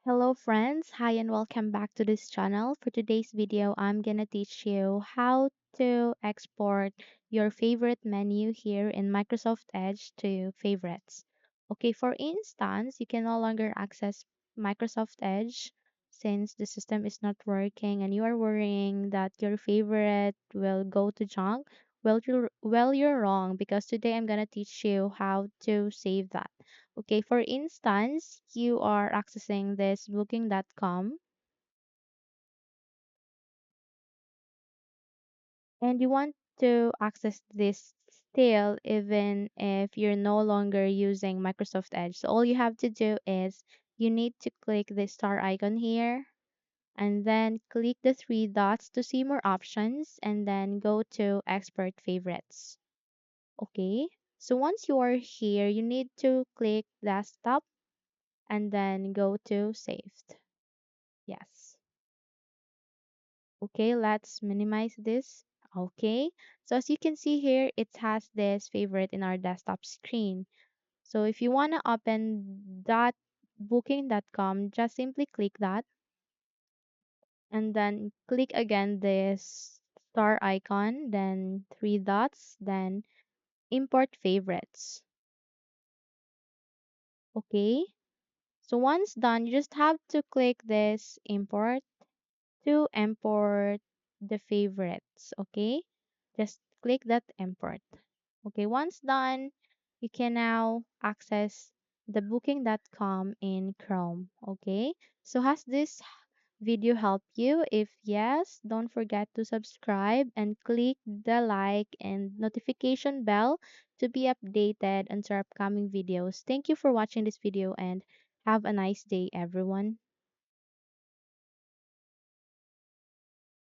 Hello friends, hi and welcome back to this channel. For today's video, I'm gonna teach you how to export your favorite menu here in Microsoft Edge to favorites. Okay, for instance, you can no longer access Microsoft Edge since the system is not working and you are worrying that your favorite will go to junk. Well, you're wrong because today I'm gonna teach you how to save that. Okay, for instance, you are accessing this booking.com and you want to access this still even if you're no longer using Microsoft Edge. So all you have to do is you need to click the star icon here and then click the three dots to see more options and then go to export favorites. Okay, so once you are here, you need to click desktop and then go to saved. Yes. Okay, let's minimize this. Okay, so as you can see here, it has this favorite in our desktop screen. So if you want to open that booking.com, just simply click that and then click again this star icon, then three dots, then import favorites. Okay, so once done, you just have to click this import to import the favorites. Okay, just click that import. Okay, once done, you can now access the booking.com in Chrome. Okay, so has this video helped you? If yes, don't forget to subscribe and click the like and notification bell to be updated on our upcoming videos. Thank you for watching this video and have a nice day, everyone.